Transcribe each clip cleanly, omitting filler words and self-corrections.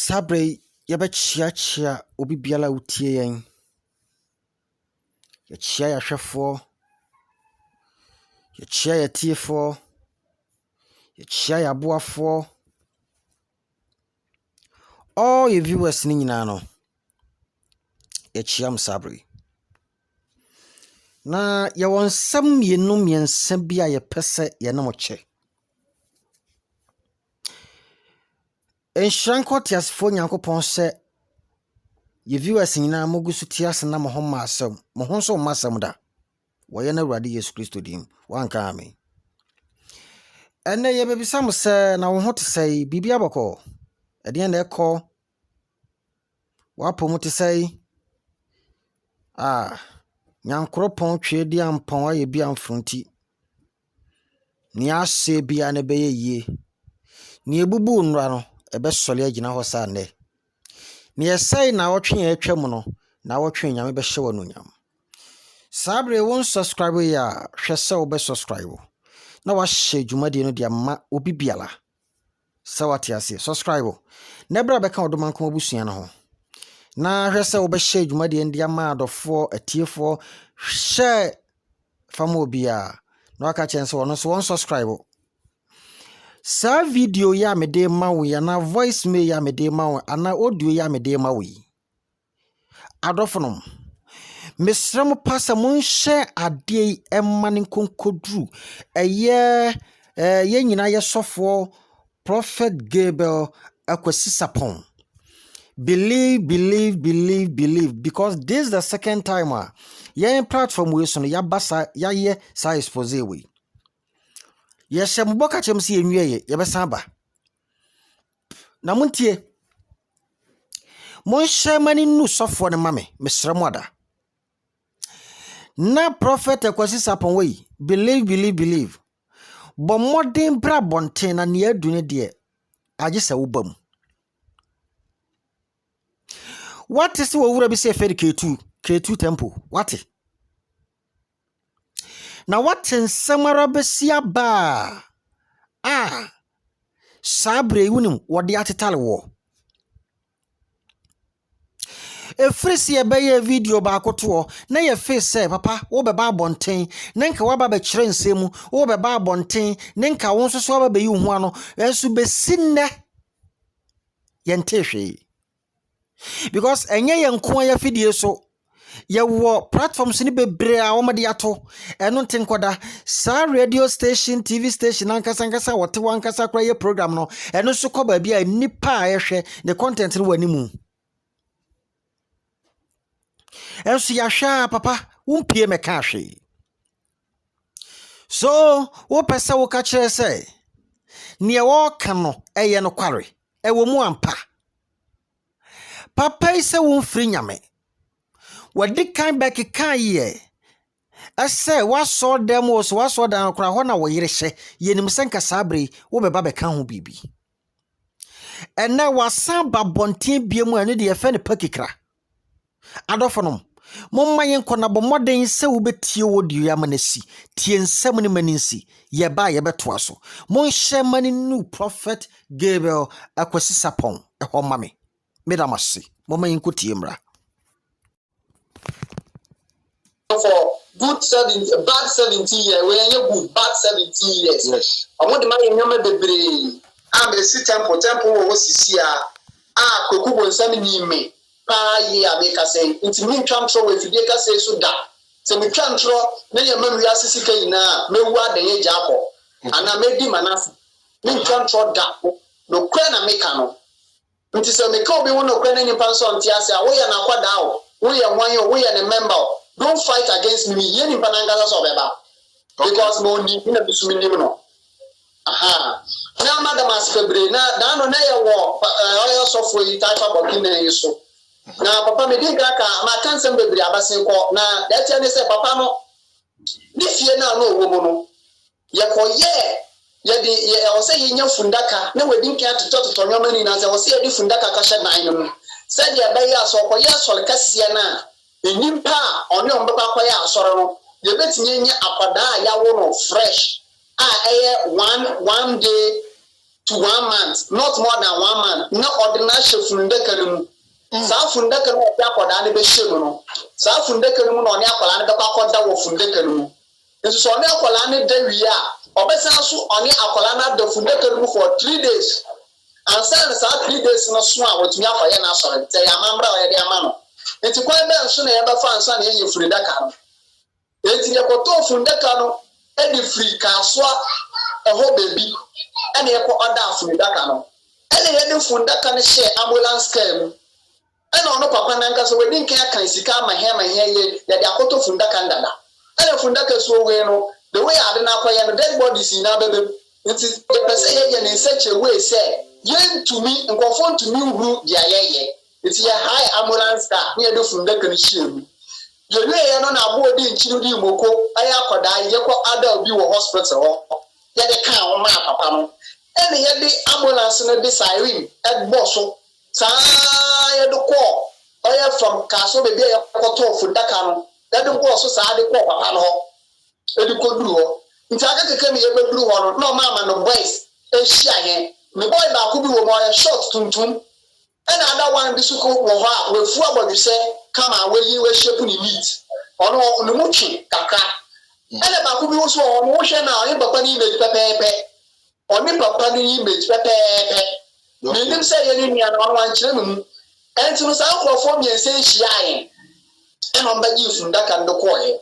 Sabre yabechia obi biala utie yen. Ye chia ya hwefo, ye chia ya tiefo, ye chia ya boafo. All your viewers ni nyina no. Ye chia Sabre. Na ye won sam yenum yensa bia ye pese ye na mo che. Enhranko tiasfo nyankopon se ye viewers nyina mogusu tias na mo ho masam mo ho so masam da wo ye na Awurade Yesu Kristo dim wanka amen. Ene ye bebisam se na wo ho te sei bibia boko ede na ekọ wapo mu te sei nyankropon twedi ampon aye bia mfronti ni ase bia na beye yie ni ebubu nra no ebe sole agina ho sa ne ni esai na wotwe atwam no na wotwe nyame be hye wonu nyam. Sabre won subscribe ya hwese wo be subscribe na wa hye dwumade no dia ma obi biala sawati ase subscribe na bra be ka odomanko abusua no ho na hwese wo be hye dwumade ndia ma adofo atiefo hye famo bia na aka chense wono so won subscribe. Sa video ya mede mawo ya na voice mail ya mede mawo ana audio ya mede mawo yi adofonom mesram pasa mon hye ade emane konkodru ye nyina ye sofo Prophet Gabriel Akwasi sarpong. Believe because this is the second time ye platform we so no ya basa ya ye sa expose we ye hye mboka chem se enwie ye besa ba na montie mon hye mani nu sofo ne mame mesram ada na Prophet Akwasi sarpong we believe but modern bra bonten na ne adune de agese wobam. What is wo wura bi se fere K2 temple what na what nsamara besia ba Sabre wunim wode atetale wo efrisi ebe video ba akoto na ye face say papa wo beba abonten na nka wa ba be kire nsemu wo beba abonten na nka wo nso so ba be yi hu ano ensu be sinne yente hwe because enye ye nko ya fidie so ye wo platforms ni bebre a wo mede ato eno ntenkoda sa radio station TV station ankasa wote wankasa kra ye program no eno so ko ba bia nipa a ye hwe the content ni wanimu enso ya hwa papa umpie meka hwe so wo pese wo ka kire se ne wo ka no eye no kware ewo mu ampa papa ise wo mfiri nyame wadi kan back kan ye ase waso dem wo so waso dan kra ho na wo yire hye yenim senka Sabre wo beba be kan ho bibi ene wasan babonten biemu ene de ye fe ne pakikra adofonom momma yen kona bo moden se wo betie wo dio ya manasi tie nsam ne maninsi ye ba ye beto aso mon hye mani nu Prophet Gabriel Akwasi sarpong ho mame medamase momma yen kotie mra for good 70 bad 70 years we are good bad 70 years yes I want the man nyama bebre am be si temple wo sisi koku bonsam ni me pa ye abeka say intimi ntwantro we fidie ka say so da se me twantro na ye mam wi asisi kai na mewu adan ye akọ ana medi manase me ntwantro da no kra na meka no nti se me ka obi wo no kra na nipa so nti ase a wo ye na kwada o wo ye wanyo wo ye ne member. Don't fight against me. Yen in Pananga so beba. Because no need in a bisumi no. Aha. Now madam as febre na no na ye wo oil software type of kina yeso. Na papa me din kaka ma kan sem bebre abasen ko na that tell me say papa no ni fie na no wo mo no. Ye ko ye o say ye nya fundaka na we din kan to nyoma ni na say o say ye di fundaka ka hye nan no. Say de ba ya so ko ye so kasia na enimpa oni ombaba kwa ya asoro no ye betinye nya akwada ya wo no fresh eye one day to 1 month, not more than 1 month. No ordinary fundeka saa fundeka no ya akoda ne be hyemu no saa fundeka no no ne akola ne be akoda wo fundeka no nso so ne akola ne da wi a obesa so one akola na da fundeka no for 3 days and say saa 3 days no so a wotumi afa ye na asore te ya mambra o ye de ama no enti kwan be nso na ye be fa nso na ye fundeka no enti ye koto fundeka no e di free kaso eho baby ene ye ko order fundeka no ene ye de fundeka no share ambulance care ena ono papa nanka so we din kan kan sika ma he ye de akoto fundaka ndada ena fundaka so we no the way ade na akoye no dead bodies na bebe nti the person ye in such a way say yen to me nkofo to me hu dia ye nti ye high ambulance car ne de fundaka no shiemu ye ye no na abo di nchiru di moko ayi akoda ye ko ada obi wo hospital ho ye de kan o ma papa no ena ye de ambulance no de siren egbo so saa ye do ko oya from kaso baby ye koto fundaka no ye do ko so saa de ko papa no ho e di ko duru ho nti aka keke me ye be duru ho no mama no boys e hia he me boy ba ko bi wo mo ye short tuntum and other one bi su ko wo ha we fu abodu se kama we yi we shape ni meat ono no muchi kakra ele ba ko bi wo so ono wo hwe na oni papa ni image pepepe oni papa ni image pepepe menim say ye ni nia na ono an kire mu enti no sa nkrofo miense hia ye e no mba gi fundaka ndo ko ye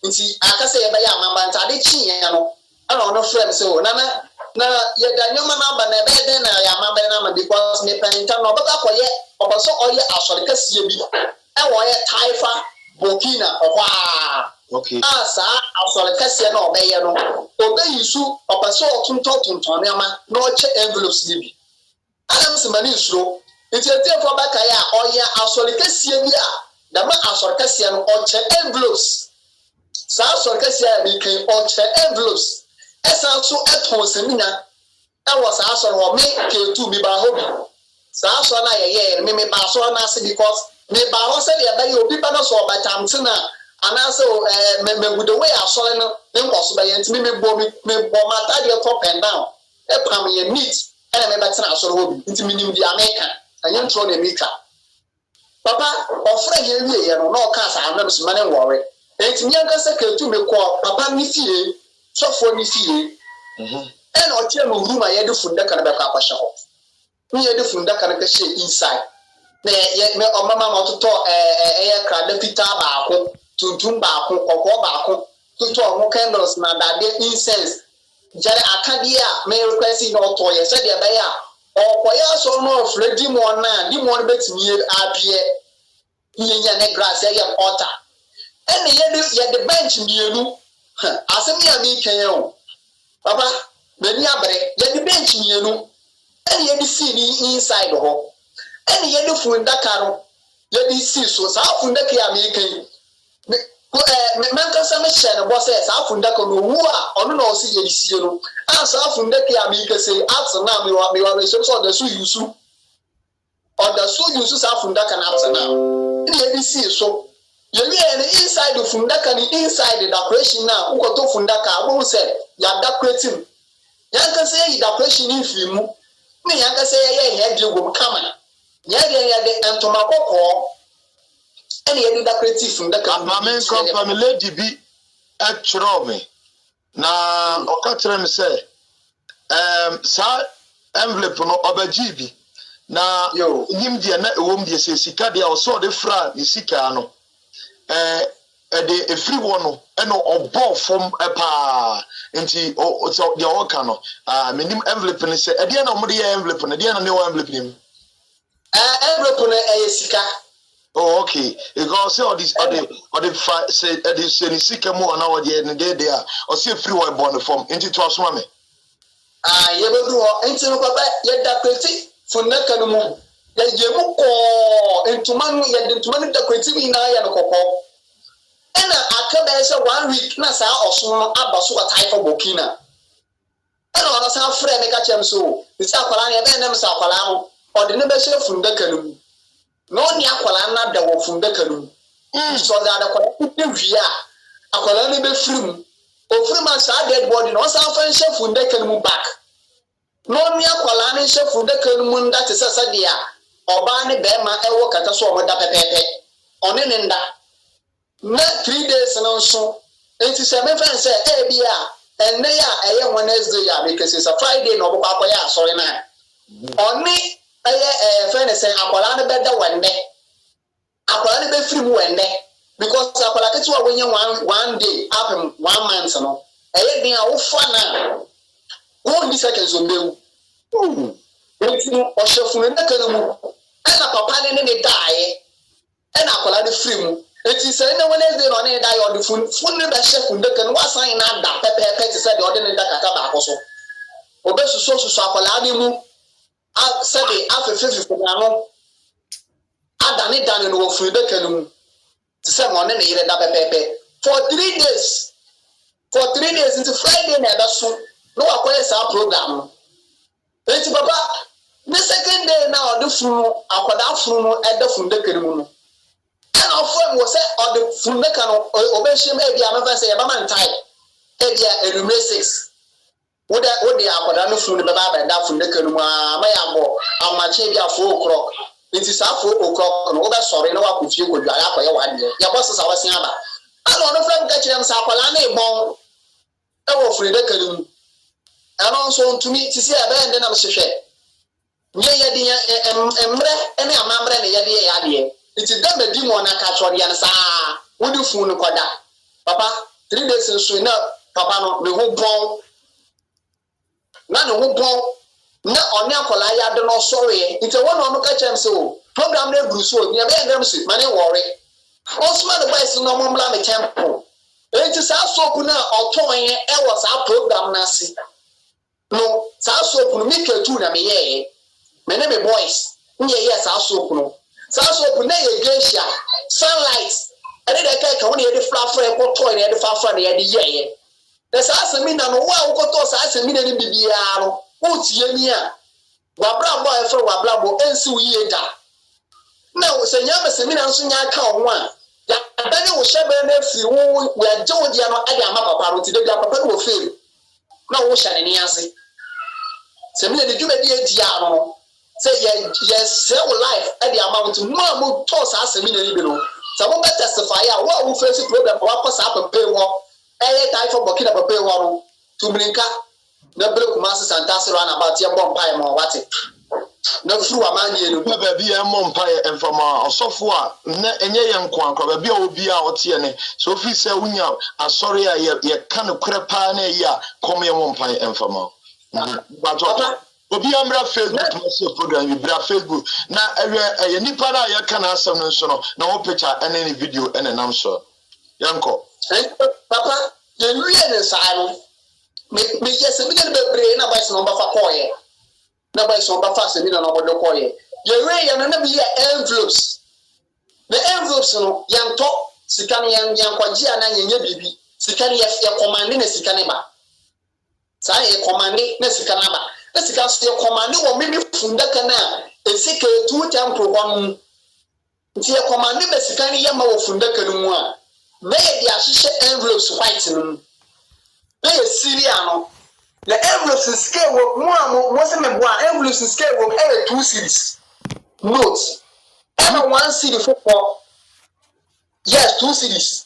nti aka say ye ba ya amamba ntade chi ye no ana ono frem say o na ye da nyoma na ba na be den na ya amamba na ma because me penta no baka ko ye obaso oye asori kasie bi e wo ye taifa bokina okwa okay asa asori kasie na obeye no obeyisu obaso otunton ne ama na oche envelopes ni bi adam se mani suro enti etefo baka ya oye asori kasie bi a da ma asori kasie no oche envelopes sa asori kasie bi kan oche envelopes esa so eton semina e was asori ho me ketu mi ba hobi sa asori na ye me ba so na se because me ba ho se de ba ye obi ba no so ba tamtina anase me with the way asori no me nkoso ba ye enti me bo mata de top and down e pam ye neat ene me betina asori hobi enti minim di America anya ntro na America papa ofra ye wie ye no no ka sa na so mane worry enti nyanka se ketu me ko papa ni fie sofo ni fie ene o tie no room aye de fundaka na be ka kwashe ho ni ye de fundaka na ka she inside na ye me o mama mo toto eye kra de pita ba ako tuntum ba ako kokko ba ako toto ho candles na dade incense jare akade a me request no to ye se de be ya okoya so no fredi mo na di mo betimi apie yenya ne grass ye porter ene ye de bench mienu asemi ya mi kan o papa mani abre ye de bench mienu ene ye de see ni inside ho ene ye de fundaka no ye de see so sa fundaka ya mi kan me menka se me share no boss sa fundaka no wu a ono na o si ye de sie no a sa fundaka ya mi kan say at na mi wa we so the so yusu or the so yusu sa fundaka na at na ene ye de see so you hear inside the fundaka ni inside the decoration now ukoto fundaka abu say ya decorating yanka say decoration in film ni yanka say ye head go kama ya de entoma kokko ene ye decorative fundaka mamen company lady bi atro me na okatre me say sa envelope no obaji bi na nim dia na ewom dia say sika dia o so de fra ni sika no the free one no obo from pa nti so the work no menim envelope ni say e dia na mo de envelope na dia na ne envelope ni envelope na sika. Oh okay because all this say this ni sika mo na wo de ne dey o say free one born from nti to asoma me ye be do nti no papa ye da kweti funaka no mu ye jemu ko entuma no ye de entuma no da kweti bi na ya no kokko ena akaba se 1 week na sa oso abaso ataifa bokina ena ona sa frɛ me ka kyem so bisa akwala na ebe na sa akwala ho ode ne be se fundaka no mu no ni akwala na da wo fundaka no mu so da akwala ku wi a akwala ne be firim o firim sa dead body no sa fa nse fundaka no mu back no me akwala ne shefu de kan mu nda te sesa de a oba ne be ma ewo kata so omo da pepepe one ne nda na 3 days no so enti se me fan se e bia enne ya eye Wednesday ya because it's a Friday no bokwa akoya asori na one eye fan se akwala ne be da wende akwala ne be free mu wende because akwala ketu wa wenye one day up 1 month no eye din a wo fa na wo ndi seconds on mewu enti o shefu ne kan mu ena papa ne ne daaye ena akwala ne free mu enti se ne Wednesday no ne daaye o de fun ne be shefu ne kan wa sign na da pepe ti se de o de ne da kaka ba akoso obesuso akwala ne mu a se de afefefe na no adane dane no wo fun de kan mu ti se mo ne yire da pepe for 3 days into Friday na da so no akwala sa program enti papa the second day now the funu akwada funu e da fun de kan mu no and of them was say or the fun de kan obehiem e bia me say e ba man tai e bia enumere 6 wo de akwada no funu be ba da fun de kan mu ma ya bo amache bia 4 o'clock it is 4 o'clock no wo be sori na wa ko fie ko dware akoye wa de ya boss sa wa sin aba and on the friend ka kire am sa akwala na ebon e wo fun de kan mu and so to me ti see e be ende na me hwehwe nye yedi emre ene amamre ne yedi ya de iti dem edi mo na ka chori ya sa wodi funu koda papa 3 days so na papa no me ho bon na ne ho bon na oni akola ya de no sorry iti won no ka chem so program na guru so ni be ngam so mane worry osman the boys no mo mla me temple enti sa sopu na oton yen e wo sa program na si no sa sopu no me ketu na me ye me ne me boys nye yes aso kuno sa aso na ye glacier sunlight ade de ka won ye de flafra ko to ye de flafra na ye de ye the sa asemi na no wa ko to sa asemi na ni bibia no o tie ni a wa bra boy fra wa bra bo ensi wi ye da na o se nya asemi na nso nya ka ho a ya da ne wo shebe na fi wo ya je wo dia no ade ama papa ro ti de bia papa no wo fail na wo sha ne ni ase se mi de djube di edia no say yes life at the amount no toss asemi na ni bi no so we testify ya wo face problem wa ko sa pay wo die for Burkina pay wo no tumrinka na break mass santase run about ye bomb pie mo wate na furu amanye no ba bia mo mpae enfama osofo a na enye ye nko akwa ba bia obi a ote ne so fi se unya asori a ye kan krepa na ya kom ye mo mpae enfama ba obi amra Facebook no so program bi bra Facebook na ewe nipa na ya kana asem no so no na wo picture ene ni video ene nam so yanko papa ye wie ne sa no me yes me de bebre na ba so ba fa koye na ba so ba fa se mi na no bodo koye ye wie ye na bi ye envelopes the envelopes no yanto sika ne yan kwaji ana yenye bibi sika ne ye command na sika ne ba sa ye command na sika na ba esika so ye command wo mimi funda kana esika etu temple hon nti ye command be sika ne ye ma wo funda kanu mu a me ye dia hye envelopes white no me ye siria no the envelopes scale wo mo se me bo a envelopes scale wo 2 series note and 1 series for yes 2 series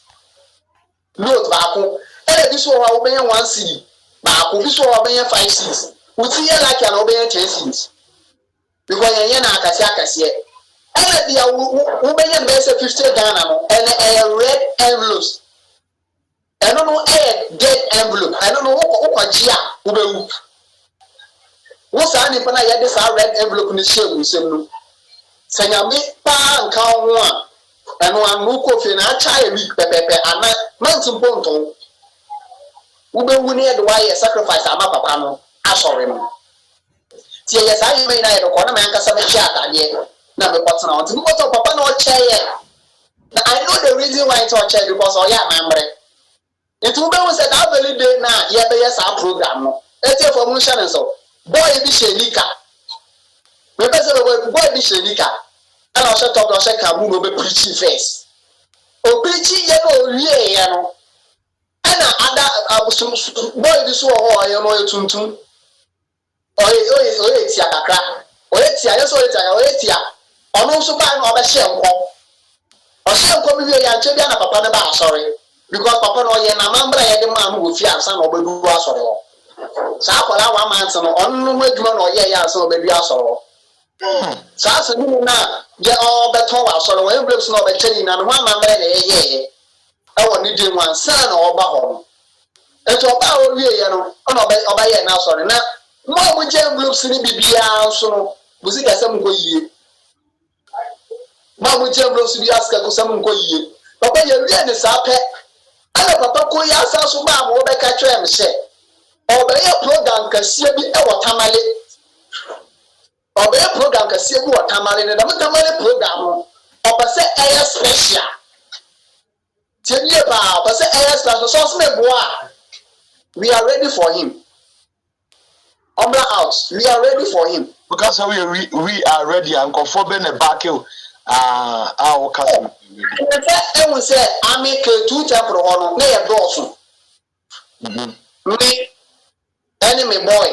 note ba ko e bi so wo be 1 series ba ko bi so wo be 5 series uti ye like an obey 10 series because yen na akase and dia wo be yen be say 50 Ghana no and a red envelopes I don't know a dead envelope I don't know what kwajia wo be wu wo sa ni pa na ye de sa red envelope ni share nsem no sanyame pa nka ho a eno anu ko fe na acha ye week pepepe ana mantum ponton wo be wu ni e de wa ye sacrifice ama papa no asori no tie yes ayi me na ye ko na me anka sa me chia atade na me kwatena on ti mo to papa na o cheye na I know the reason why it's o cheye because o ya mamre it will be said that very day na ye be yes our program no etie for mo share so boy bi shenika me be say boy bi shenika and o she talk o she kamu no be preaching first o preaching ye no wie ye no ana ada boy bi so ho ye no ye tuntum oye tia kakra oye tia yeso oye tia ono so ba na obehye nko ohye nko bi ya nche bia na papa ne ba asori because papa no ye na mambra ye de ma no go fi ansa na obedu asori ho sa akwala wa man no ono no adwuma na oye ya ansa obedu asori ho sa so ni na je obeton wa asori wo embrace na obechani na no mambra na ye ewo ni di nwan sa na oba ho eto oba o wie ye no ono oba ye na asori na mo je envelopes ni bibia so no busi ka sam ko yie mo je envelopes bi aska ko sam ko yie papa ye wie ne sa pe ala papa ko ya sa so ba mo be ka twem se obeye program kasie bi e wotamale obeye program kasie bi wotamale ne da tamale program no obase air special tiye ba obase air special so me boa we are ready for him. Ombra house, we are ready for him. Because we are ready and comfortable in the back. Our customer. I will say, I make 2 temple on near Dawson. Me, enemy boy,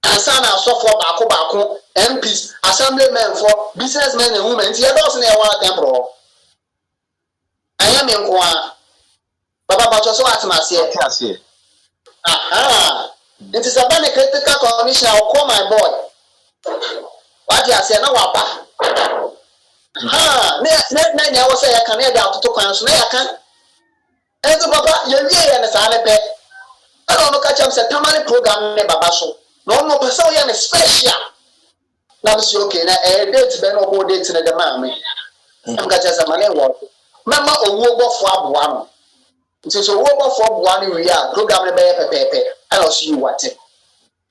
and son are so for Bako MPs, assemblymen for businessmen and women. Here Dawson near 1 temple. I am in Kwa. Baba Bacho, at my aha. It is a very critical condition. I will call my boy. What you say now, Papa? I was say I can hear that to cancel. I can. And the Papa, you're and the Sanape. I don't know, catch up a tamale program, Baba. So, no person, you're special. Now, it's okay. Now, a date, Ben, or dates in the mammy. I'm got just a money walk. Mamma, or walk for one. It is a walk for one. We are programming by Pepe. I will see you what it.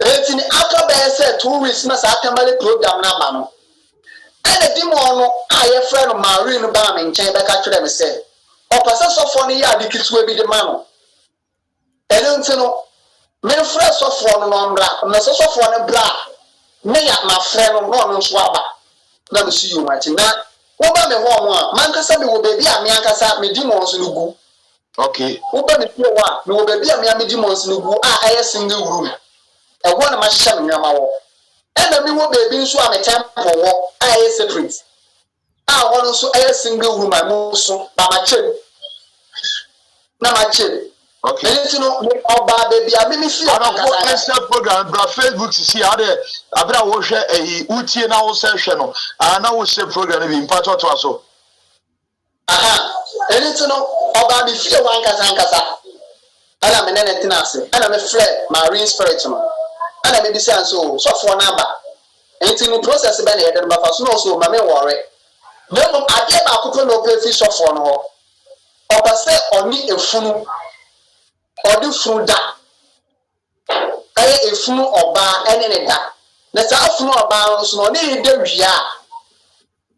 Rating after being said 2 weeks, must accompany program number. And the demon, I a friend of Marine Bam in Chamber catch them said, or possess of 1 year, the kids will be the man. And don't know, many friends of 1 on black, and also of 1 black. May my friend of 1 swabber. Let me see you, Martin. Now, what about me 1 Mancasa will be a Miancasa, me demons in the book. Okay. Open the one, no baby, a Miami demons in the book, a single room. And one of my shaman Yamawo. And the new baby, so I'm a temple walk, I separate. I want also a single room, I move so by my chin. Now my chin. Okay. You know, baby, I made me feel a program, but Facebook to see how they Abra wash a Uti and our session. And I will say program in part of also. Aha. And it's no, about me feel one Kazan. And I'm an entenance, and I'm a flare, marine spiritual. And I may be saying so for number. And in process, Ben had them, but so my men worry. No, I gave a couple of pay fish off on her. Or per se, or need a fool, or do fool that. I a fool or bar and any that. That's our fool or bar, so need the Ria.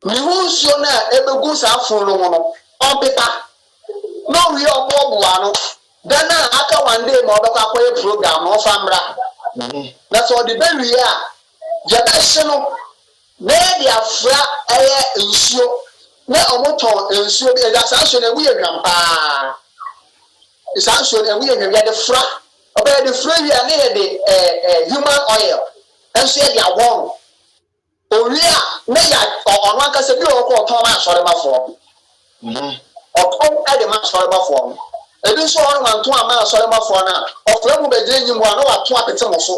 We won't show now ever goes out for on paper. No real Bobuano. Then after 1 day, more of program or famra. That's all the very year. Jabashano, where they are flat air ensure, where a motor ensure that's actually a weird grandpa. It's actually a weird the flat about the free near the human oil and say they are wrong. Oh, yeah, may or one can say, you call Thomas or my form. Or Tom at the mass for my form. And this one, 2 miles or my form now. Of them will be doing 1 or 2 at the so.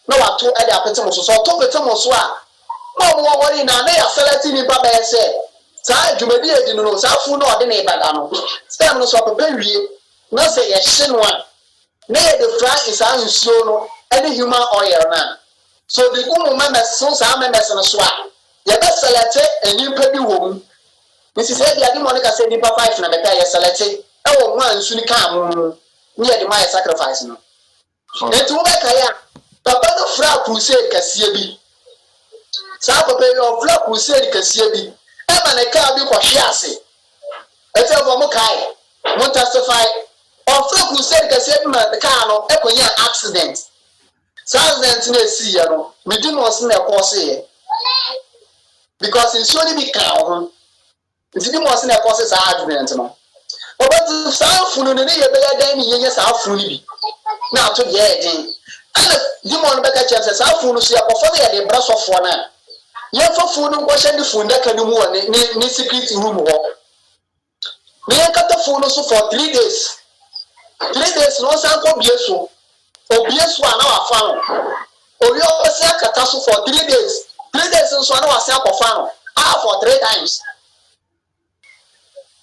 No, I told Eddie Apetimus, so I told the Thomas. No more worry now, they are selecting in Baba and said, Side, you may be a dinner, so I fool no the neighbor. Stamina of a berry, not say a shin one. Nay, the fry is unsure any human oil now. So the woman members, so some members and a swap. You best select and you pay the woman. Mrs. Eddie, I didn't want to say the 5 and a pair selected. Oh, one soon come near the my sacrifice. And to make Papa no fra crusade kasiye bi. Sa papa yo fra crusade kasiye bi. E ma na ka bi kwhwe ase. E te fo mo kai. Mo testify. O fra crusade kasiye bi ma ka no e konya accident. Sa accident na si ya no, me di no se na e ko se ye. Because in so ni bi ka ho. Nti di mo se na e ko se sa accident no. Papa sa funu ne ye be ya dan ni ye sa funu ni bi. Na to ye den. Demon Becca chances, how fool see a portfolio at the brass of one. Yet for food, no question the food that can do more than secret room walk. We cut the phone also for 3 days. 3 days, no sound for Biesu. Or Biesu, an hour found. Or you always say a catastrophe for 3 days. 3 days, and so I was self found. For 3 times.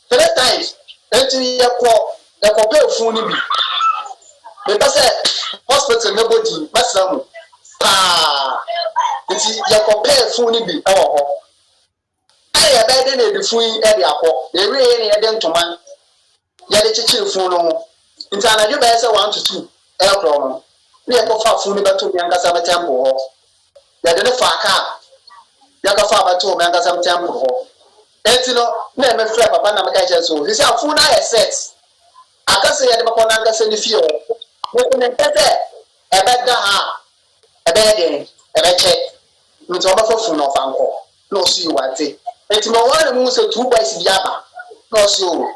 3 times. Until you compare phone. Because hospital nobody, but some. You compare phone. I have been the free area. They really had to man. Yet chill phone. In time, you better 1 to 2. Air problem. We have got far phone about 2 Yankasama temple. They didn't far car. Yakafaba 2 Yankasam temple. Etino, never flap upon a mechanic. So he said, phone I set. I can say at the Maconanga send the fear. When a better a bed, a bed check. With over for phone of uncle. No, see you what it. It's no one who said 2 by Yaba. No, so.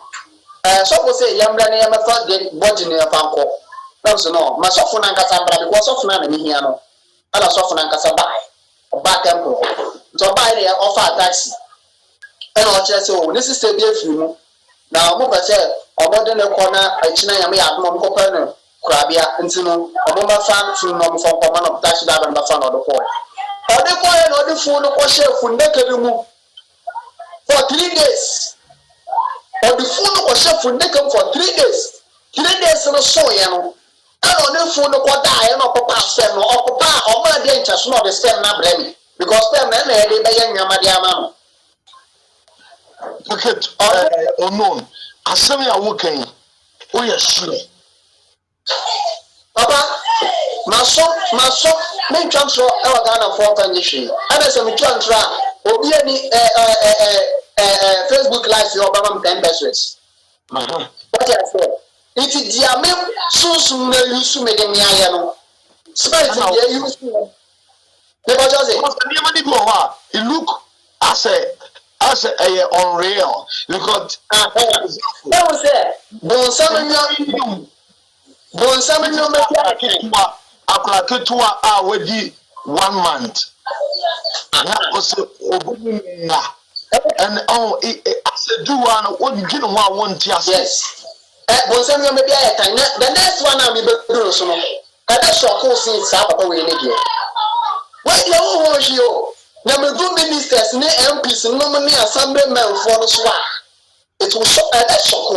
So we say, young man, I'm a fat dead body near Fanco. No, my software and Casabra because of Namiano. And a software and Casabai. Back temple. So buy there offer taxi. And I'll just say, this is a beer funeral. Now, Mopper said, or more than a corner, a China may have no copper, Crabia, and Sino, a woman fan from command of taxi dab and the fan of the boy. Or the boy or the phone or chef will make a remove for 3 days. Or the phone or chef will make them for 3 days. 3 days in a soy, and on the phone or die and or papa stem or papa or my dentures, not the stem not blame because stem and they by young Yamadiamano. Look at unknown. I send me a working. Oh, yes, sure. Papa, my son, may transfer our Ghana for condition. And as a transfer, or be any Facebook Live for your 10 pesos. What I said, it is the amount soon may use to make a Miano. Spirit, they use to. Never just say, it look as a unreal because that was it. Bon, some of you already 1 month. And that was and oh, I said, do one, you know, 1 just yes. Bon, some of you maybe a time. The next one I'll be doing so. And that's your course since Papa will need you. What you want you? Now, my good ministers, near MPs, and no money assemblymen for the swag. It will shock at that shock.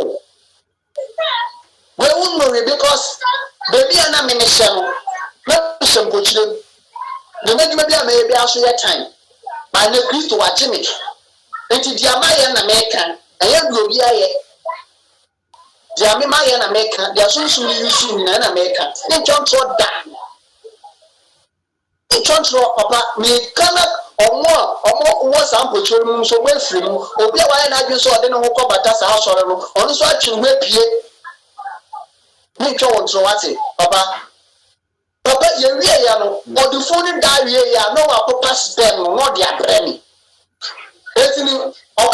We won't worry because baby and I'm in a shell. Let me some coach them. The maybe I may be also your time. I know Christ to watch me. Into Jamaica and American, and you will be a Jamaica and American. They are so soon using in America. They don't throw down. They don't throw up. Me cannot. Or more sample children so well free. Or be a while I just saw then who come at us house or on so actually whip ye. Make on so what's it, Papa? Papa, ye or the phone die ya no papa spam more dear Granny. Or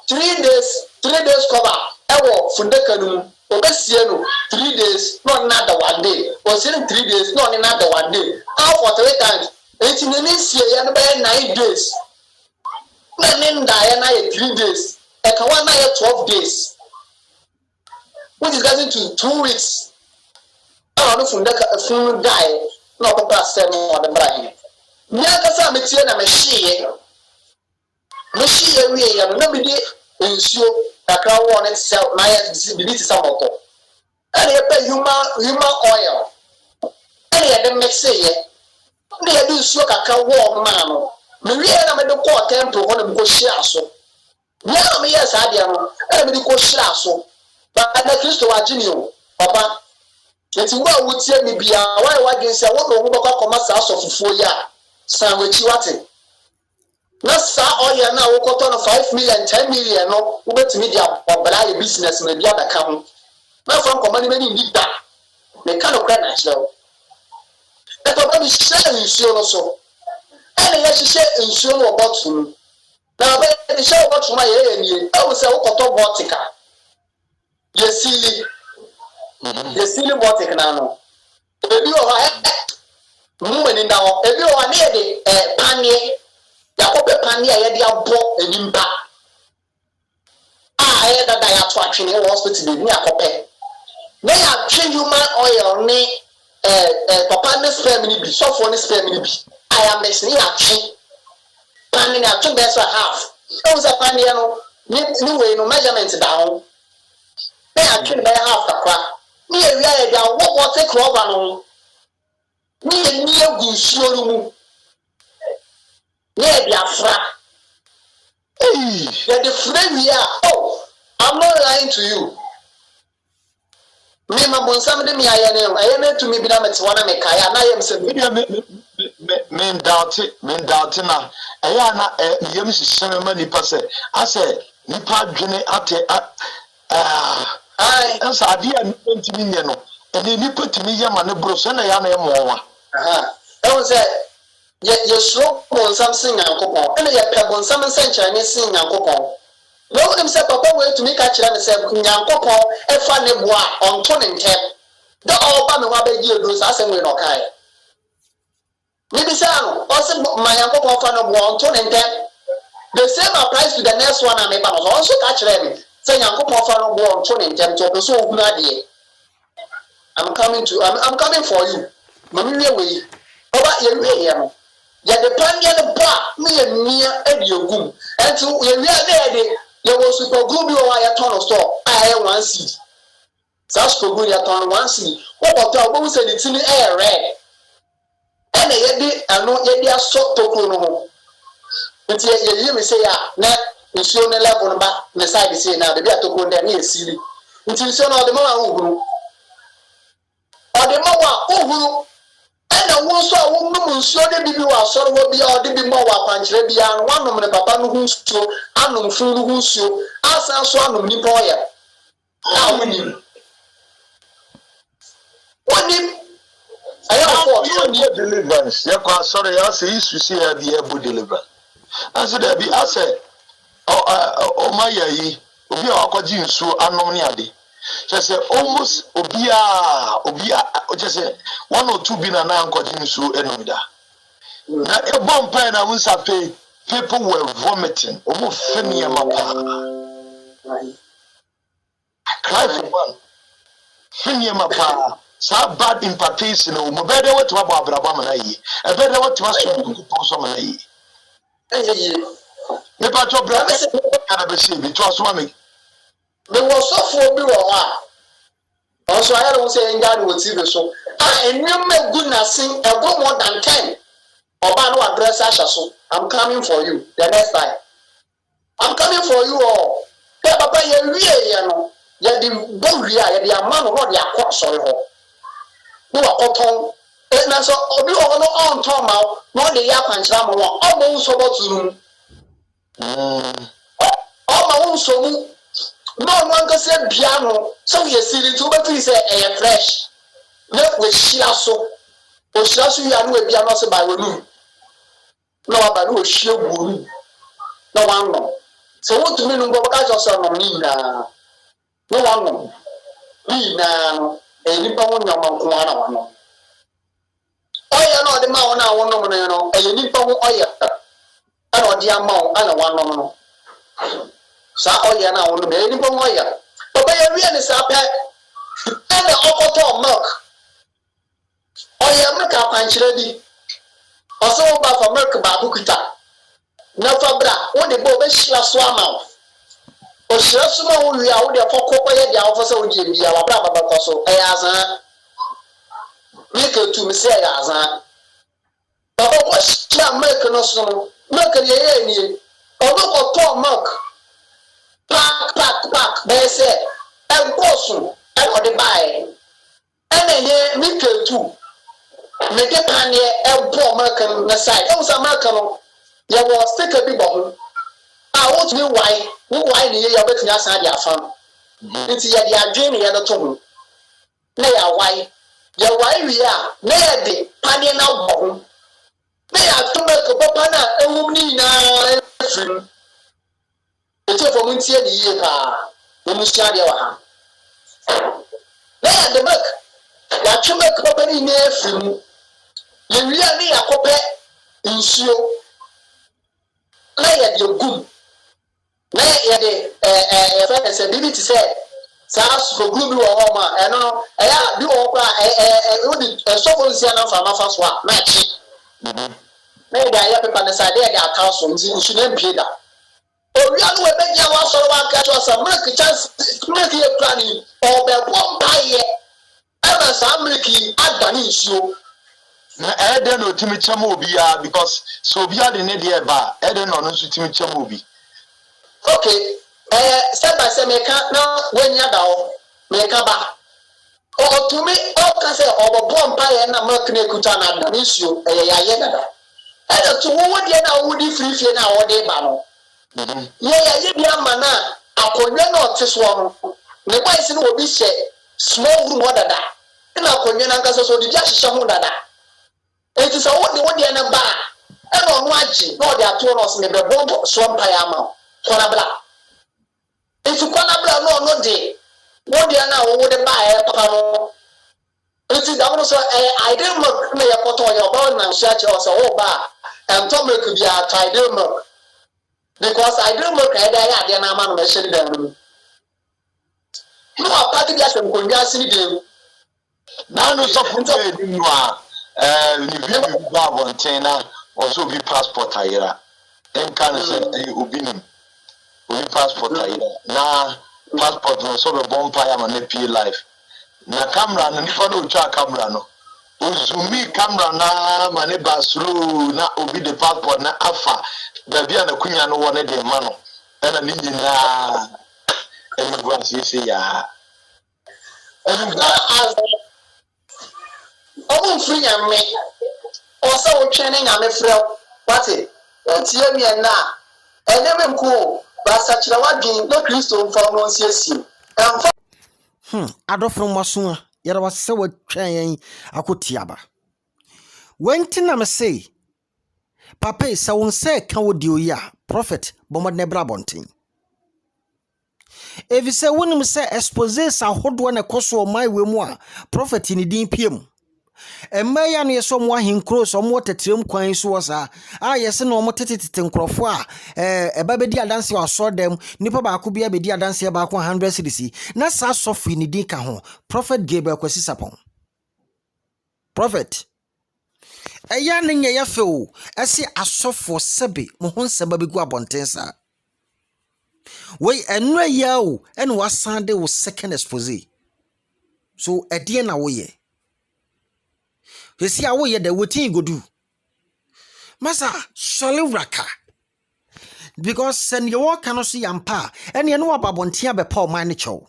3 days cover. Ewo Fundekanu, Obesiano, 3 days, not another 1 day. Or 3 days, not another 1 day. How for 3 times? 18 minutes here and by 9 days. When Diana 3 days, a Kawana 12 days, which is getting to 2 weeks. I don't know if a full die, not a past 7 or the brain. Nyakasa Metiana Machine we are nobody ensure a crowd on itself, my disability some of them. And they pay human oil. And they don't make say. They do so a warm man. Maria made the court temple on a go share so. Now, yes, I am. I go share so. But the Christo Virginia, Papa. It's well would say me be a why you say what the Wubaka commerce house of 4 years. Sandwich what? Let's say all you now got on 5 million, 10 million, no, who bet media or buy business maybe other come. Not from command many need that. They kind of credit now. If a man is sharing insurance also, and yes, she share insurance about him. Now, the show about my area, I will say, what a botica. Yes, silly. Yes, silly botica now. Ebi o ha mumani na o ebi o na ye de panie ya ko pe panie ya de abo enimba aye da ya to atwene hospital bi ni akopɛ na ya twe human oil ni papa ne sperm ni bi sofo ne sperm ni bi aya mix ni ya twe pan ni atwe be so half o za pan ni no ni we no measurement down na ya twe be half kakra ni ya wi ya dia wo take rubber no ni egu nsuo mu ni e dia fra the friend we are. Oh, I'm not lying to you. Me, my bonsam de me ayene to me bi na metwana me kaya na yem se men doubt na eya na yem hihye ma nipa se ase nipa dwene ate asa ade a nipa ntimi nye no ene nipa timi yema ne bro so na ya na yem wonwa e won se ye sro bonsam sin yankopon ene ye pe bonsam nsenkyere ne sin yankopon no dem se papa we to me ka kire ne se yankopon e fa ne boa onto ne ntem da oba me wa ba gi edu sa asem we no kai ni bi sa no o se ma yankopon fa no boa onto ne ntem the same applies to the next one am ba no so ka kire me se yankopon fa no boa onto ne ntem to so ogun ade I'm coming for you mami we we oba ye we ye no ya de panye ne ba me ye nia ade ogum enti ye wi ade ye was super good bi o ya turn store I one seed so super good ya turn one seed what about we say the tin air red and ye di ano ye di aso tokro no ho enti ye me say ya na nsuo ne level no ba ne side say na de bi atokro ndem ye siri enti nsuo no de ma wa ohuru ohuru na wo so a wo num nsuo de bibi wa soro wo bia o de bi mo wa kwankyere bia no wanom ne papa no hu nsuo anom fu no hu nsuo asa so anom ni boya na wonim ayo for you deliverance ya kwa sorry ya say isu see ya bi able deliverance aso da bi ase o mayayi obi a akwaji nsuo anom ne ade say almost obia just say 1 or 2 bi na nkwaji nsuo enomida na ebom pa na munsa pay people were vomiting omo fenia mapa cry for one fenia mapa so bad impartation o mo bede what wa abraba mana yi e bede what wa so ku so mana yi me pa to bra kana be se bi to so ma me was so for bi wo ha also I don't say engage with TV so enwem good na sin e go more than 10 oba no address asha so I'm coming for you the next time I'm coming for you all papa ye wie ye no ye di bowie a ye di ama no de akọ so ho no akoton na so obi wo no on ton ma no de ya kwankyera mo wo o mo so boturu o ma wo so mu no one can say piano so we see to but say e fresh na we shia so ya no e piano so by we no aba no shia guru no one no so what to me no go ka just so no ni na no one no ni na no e ni pa won nyama ko ana wa no oya no de ma won na won no no e ni pa won oya ana odi ama won ana wa no no sa oya na won me ni bon oya papa ya wi ni sa pe na okoto milk oya milk akwankyere di oso ba for milk ba bukuta na fa bra won de bo be hira so ama o hira so ma wo wi a wo de fokoko ye dia wo fa wo die bia wa bra baba ko so e azan mi ke tu mi se ya azan baba ko hira milk no so milk ye ni o ko to milk pack be say e bosu e o de buy ene ye mi ketu me de pan ye e bo markan na side e usa markan no ye wo stick bi bo ho a wo tumi why ni ye ya betini asa dia afam nti ye dia adwen ni ye do to ho na ya why wi a na ye de pan ye na bo ho na ya to mark papa na ewum ni na efrim eti for mun tie ni ye pa no mu sia de wa ha na ya de mark ya chuma company ne afimu ye wia ne yakope nsuo na ye de gum na ye de friend say bibi ti say SAS for group wo ho ma eno ya bi wo kwa wo di so for nsia na fa mafa so a na chi na da ya pepa na side ya aka so nsu na mpie da owia no we be dia wa so wa ka so sa make chance make ye plan o be bomba ye ena sa make adani nsuo na ede no timi chama obi ya because so obi ade ne de ba ede no nso timi chama obi okay step by step make na wenya da o make ba o to me o ka say o bomba ye na make na kuta na adani nsuo ya ye da ede to wo de na wo di free free na wo de ba no ye bi ama na akonwa na oteso no ne boy si no obi hye small room odada na akonwa na nkasa so di ahyehyɛ ho dada enti so wo de na ba e no no agye na ode ato no so ne bebo so mpa ya ama kona bla enti kona bla no de wo de na wo de ba e papa no enti da no so I dey make na yakoto ya ba na nso ache o so wo ba ento make bi a try dey make because I don't look at that idea na man machine dem no apart dia sem konja sini dem na no so funto e dim no a ni bi ba bonten na also bi passport ayira en kan say obi nim obi passport ayira na passport no so be bompa ya ma na pay life na camera no nifa no twa camera no ozumi camera na ma ne basru na obi de passport na afa Babia na kunya no wone de ma no na ni nyina enu gwa sisi ya enu na as o free nyame o sa wo twene nyame frɛ wate tie mi na eneme mko ba sa kyerɛ wadwen na Kristo mfa no nsiesie emfa adofo mwaso a yɛra wase wa twan yɛn akotiaba wenti na me say Papa is so say can wo dio ya prophet bomod ne bra bonten if you say wonim say exposes ahodo na koso my we mu a prophet ni din piem emaya no yeso mo ahenkro so mo tetrem kwan so wasa a yese no mo tetetete nkrofo a eba bedi adanse wa so dem nipa ba ko bia bedi adanse ba ko 100 cedis na sa sofi ni din ka ho prophet Gabriel Akwasi sapon prophet eya ne nye ya fe o ese asofo sebe mo ho nseba be gu abontensa we enra ya o ene wasan de wo second expose so edie na wo ye hesi a wo ye de wetin godu masa soluraka because sen ye wo kan so yampa ene ye no ababonten be pa o man ne chew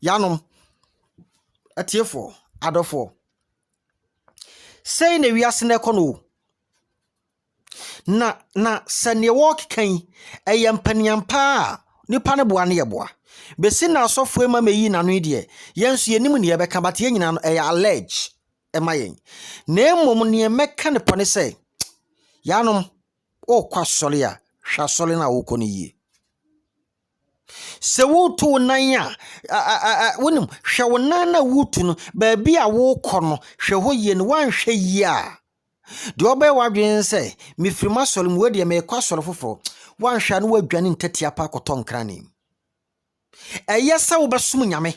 yanom atiefo adofo say na wiase na ekono na sane walk kan eyampaniampa nipa ne boa ne yeboa besi na asofo ema meyi na no de yenso yenim ne yebeka bate nyina no allege emayen na emom ne meka ne pone say yanom o kwasole a hwasole na wo kono yi se wutu nan a wonim hwe wonan na wutu no ba bi a wo kono hwe ho ye no wan hwe yi a de obey wadwen se mi firima sole mu de me kwasole fofo wan hwe no wadwane ntatia pa koton krani eyesa wo besum nyame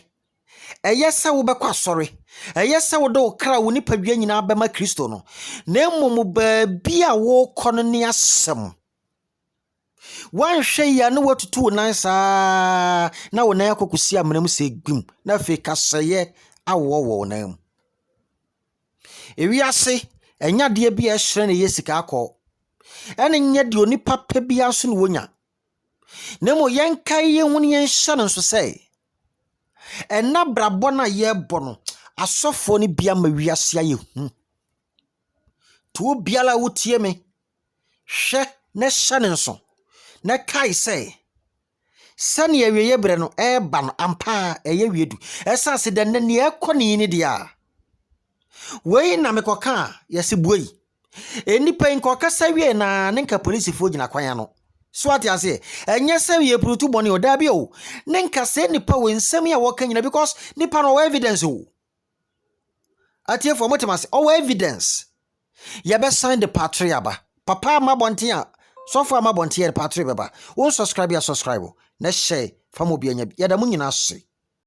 eyesa wo bekwasore eyesa wo do kra wo nipa dwa nyina bema Kristo no na emom ba bi a wo kono ne asem wan hwe ya no watutu nan saa na wo nan akokusi amnam se gum na fe kaseye awo nan ewiase enya de bia ehre ne yesika akọ ene nya de onipa pa bia so ne wonya nemo yenkai ye hunu yen hye no so sei ena brabo na ye bo no asofo ne bia ma wiase aye hu to biala wotie me hwe ne hye ne so na kai say sani awiye bre no eba no ampa eye wiedu esase de ne ekoni ni dia wei na mekoka yesi buoi enipa nkoka sawie na nenka police fo gina kwan no So what you say? And yes, sir, you put to money or dabio. Nenka say nipa when semi a working because nipa no evidence. At here for Motimas, all evidence. You best sign the patriaba. Papa Mabontia, so far Mabontia patriaba. Won't subscribe, subscribe. Let's say, Famobian, Yadamunasi.